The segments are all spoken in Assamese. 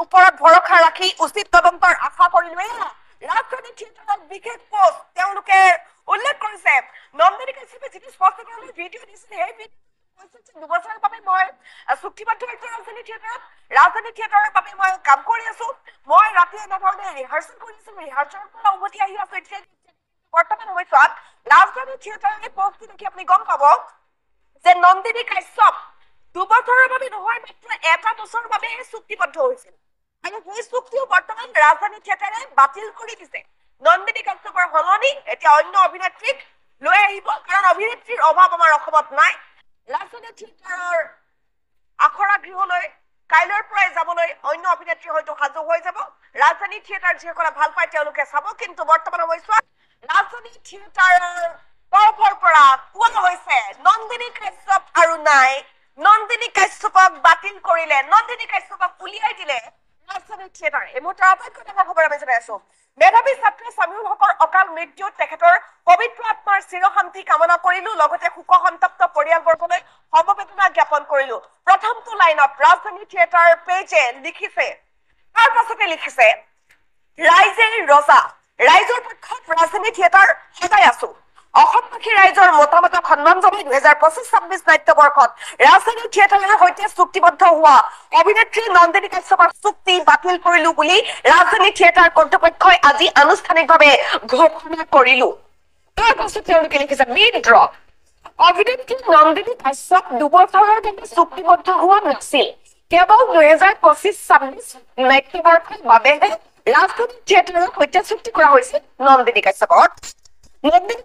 ওপৰত ভৰসা ৰাখি উচিত তদন্তৰ আশা কৰিলো। ৰাজধানী থিয়েটাৰৰ বিশেষ পোষ্ট তেওঁলোকে উল্লেখ কৰিছে। নন্দিনী কাশ্যপে যিটো স্পষ্টকৈ ভিডিঅ' দিছিল, সেই ভিডিঅ' 2 বছৰৰ বাবে মই চুক্তিবদ্ধ হৈছো ৰাজধানী থিয়েটাৰৰ বাবে মই কাম কৰি আছো। মই ৰাতি এনেধৰণে ৰিহাৰ্চেল কৰিছো, ৰিহাৰ্চেলৰ পৰা উভতি আহি আছো। এতিয়া বৰ্তমান সময়ছোৱাত ৰাজধানী থিয়েটাৰৰ এই পোষ্টটো দেখি আপুনি গম পাব যে নন্দিনী কাশ্যপ 2 বছৰৰ বাবে নহয়, মাত্ৰ 1 বছৰৰ বাবেহে চুক্তিবদ্ধ হৈছিল। আৰু সেই চুক্তিও বৰ্তমান ৰাজধানী থিয়েটাৰে বাতিল কৰি দিছে। নন্দিনী কাশ্যপৰ সলনি এতিয়া অন্য অভিনেত্ৰীক লৈ আহিব, কাৰণ অভিনেত্ৰীৰ অভাৱ আমাৰ অসমত নাই। ৰাজধানী থিয়েটাৰৰ আখৰা গৃহলৈ কাইলৈৰ পৰাই যাবলৈ অন্য অভিনেত্ৰী হয়তো সাজু হৈ যাব। ৰাজধানী থিয়েটাৰ যিসকলে ভাল পায় তেওঁলোকে চাব, কিন্তু বৰ্তমান সময়ছোৱাত ৰাজধানী থিয়েটাৰৰ তৰফৰ পৰা কোৱা হৈছে নন্দিনী কাশ্যপ আৰু নাই। নন্দিনী কাশ্যপক বাতিল কৰিলে, নন্দিনী কাশ্যপক উলিয়াই দিলে ৰাজধানী থিয়েটাৰ। এই মুহূৰ্তৰ আটাইতকৈ ডাঙৰ খবৰ আমি জনাই আছো। মেধাৱী ছাত্ৰ চামিউল হকৰ অকাল মৃত্যুত তেখেতৰ পবিত্ৰ আত্মাৰ চিৰশান্তি কামনা কৰিলো, লগতে শোকসন্তপ্ত পৰিয়ালবৰ্গলৈ সমবেদনা জ্ঞাপন কৰিলো। প্ৰথমটো লাইনত ৰাজধানী থিয়েটাৰ পেজে লিখিছে, তাৰ পাছতে লিখিছে ৰাইজে ৰজা, ৰাইজৰ পক্ষত ৰাজধানী থিয়েটাৰ সদায় আছো। অসমবাসী ৰাইজৰ মতামতক সন্মান জনাই 2025-26 নাট্যবৰ্ষত ৰাজধানী থিয়েটাৰৰ সৈতে চুক্তিবদ্ধ হোৱা অভিনেত্ৰী নন্দিনী কাশ্যপৰ চুক্তি বাতিল কৰিলো বুলি ৰাজধানী থিয়েটাৰ কৰ্তৃপক্ষই আজি আনুষ্ঠানিকভাৱে ঘোষণা কৰিলো। তাৰ পাছত তেওঁলোকে লিখিছে মিড্ৰ, অভিনেত্ৰী নন্দিনী কাশ্যপ 2 বছৰৰ বাবে চুক্তিবদ্ধ হোৱা নাছিল। কেৱল 2025-26 নাট্যবৰ্ষৰ বাবেহে ৰাজধানী থিয়েটাৰৰ সৈতে চুক্তি কৰা হৈছিল নন্দিনী কাশ্যপৰ। নন্দিনী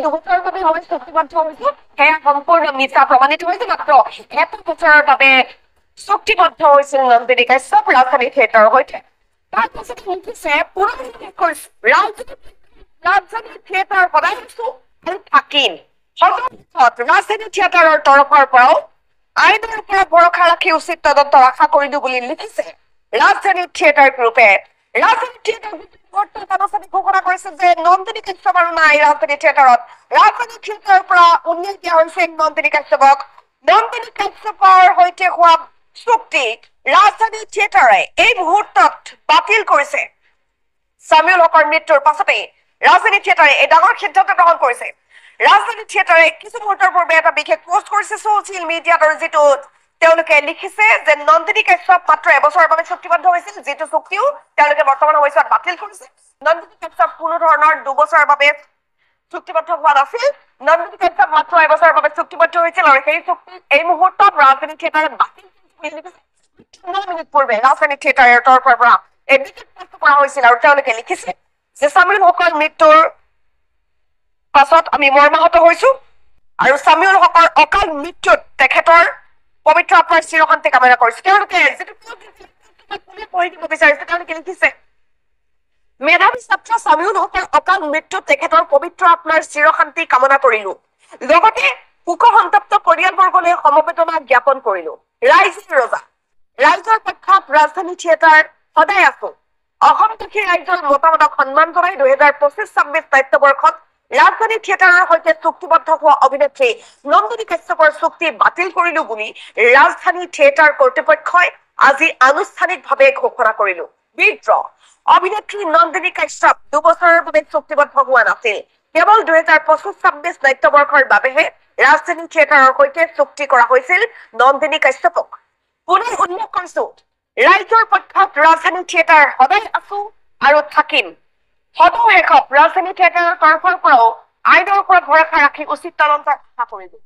দুবছৰৰ বাবে চুক্তিবদ্ধ হৈছিল, সেয়া সম্পূৰ্ণ মিছা প্ৰমাণিত হৈছে। মাত্ৰ 1 বছৰৰ বাবে চুক্তিবদ্ধ হৈছিল নন্দিনী কাশ্যপ ৰাজধানী থিয়েটাৰৰ সৈতে। তাৰ পাছত লিখিছে ৰাজধানী থিয়েটাৰ সদায় আছো আৰু থাকিম। ৰাজধানী থিয়েটাৰৰ তৰফৰ পৰাও আইনৰ ওপৰত ভৰসা ৰাখি উচিত তদন্তৰ আশা কৰিলো বুলি লিখিছে ৰাজধানী থিয়েটাৰ গ্ৰুপে। ৰাজধানী থিয়েটাৰ আনুষ্ঠানিক ঘোষণা কৰিছে যে নন্দিনী কাশ্যপ আৰু নাই ৰাজধানী থিয়েটাৰত। ৰাজধানী থিয়েটাৰৰ পৰা উলিয়াই দিয়া হৈছে নন্দিনী কাশ্যপক। নন্দিনী কাশ্যপৰ সৈতে হোৱা চুক্তি ৰাজধানী থিয়েটাৰে এই মুহূৰ্তত বাতিল কৰিছে। চামিউল হকৰ মৃত্যুৰ পাছতেই ৰাজধানী থিয়েটাৰে এই ডাঙৰ সিদ্ধান্ত গ্ৰহণ কৰিছে। ৰাজধানী থিয়েটাৰে কিছু মুহূৰ্তৰ পূৰ্বে এটা বিশেষ পোষ্ট কৰিছে ছচিয়েল মিডিয়াত, আৰু যিটো তেওঁলোকে লিখিছে যে নন্দিনী কাশ্যপ মাত্ৰ 1 বছৰৰ বাবে চুক্তিবদ্ধ হৈছিল, যিটো চুক্তিও তেওঁলোকে বৰ্তমান সময়ছোৱাত বাতিল কৰিছে। নন্দিনী কাশ্যপ কোনো ধৰণৰ 2 বছৰৰ বাবে চুক্তিবদ্ধ হোৱা নাছিল। নন্দিনী কাশ্যপ মাত্ৰ 1 বছৰৰ বাবে চুক্তিবদ্ধ হৈছিল, আৰু সেই চুক্তি এই মুহূৰ্তত ৰাজধানী থিয়েটাৰে বাতিল কৰিছে। 9 মিনিট পূৰ্বে ৰাজধানী থিয়েটাৰৰ তৰফৰ পৰা এই বিশেষ পোষ্ট কৰা হৈছিল, আৰু তেওঁলোকে লিখিছে যে চামিউল হকৰ মৃত্যুৰ পাছত আমি মৰ্মাহত হৈছো, আৰু চামিউল হকৰ অকাল মৃত্যুত তেখেতৰ পবিত্ৰ আত্মাৰ চিৰশান্তি কামনা কৰিছো। তেওঁলোকে যিটো পঢ়ি দিব বিচাৰিছে, তেওঁলোকে লিখিছে মেধাৱী ছাত্ৰ চামিউল হকৰ অকাল মৃত্যুত তেখেতৰ পবিত্ৰ আত্মাৰ চিৰশান্তি কামনা কৰিলো, লগতে শোকসন্তপ্ত পৰিয়ালবৰ্গলৈ সমবেদনা জ্ঞাপন কৰিলো। ৰাইজে ৰজা, ৰাইজৰ পক্ষত ৰাজধানী থিয়েটাৰ সদায় আছো। অসমবাসী ৰাইজৰ মতামতক সন্মান জনাই 2025-26 নাট্যবৰ্ষত ৰাজধানী থিয়েটাৰৰ সৈতে চুক্তিবদ্ধ হোৱা অভিনেত্ৰী নন্দিনী কাশ্যপৰ চুক্তি বাতিল কৰিলো বুলি ৰাজধানী থিয়েটাৰ কৰ্তৃপক্ষই আজি আনুষ্ঠানিকভাৱে ঘোষণা কৰিলো। বিদ্ৰ, অভিনেত্ৰী নন্দিনী কাশ্যপ 2 বছৰৰ বাবে চুক্তিবদ্ধ হোৱা নাছিল। কেৱল 2025-26 নাট্যবৰ্ষৰ বাবেহে ৰাজধানী থিয়েটাৰৰ সৈতে চুক্তি কৰা হৈছিল নন্দিনী কাশ্যপক। পুনৰ উল্লেখ কৰিছো ৰাইজৰ পক্ষত ৰাজধানী থিয়েটাৰ সদায় আছো আৰু থাকিম। সদৌ শেষত ৰাজধানী থিয়েটাৰৰ তৰফৰ পৰাও আইনৰ ওপৰত ভৰসা ৰাখি উচিত তদন্তৰ আশা কৰিলো।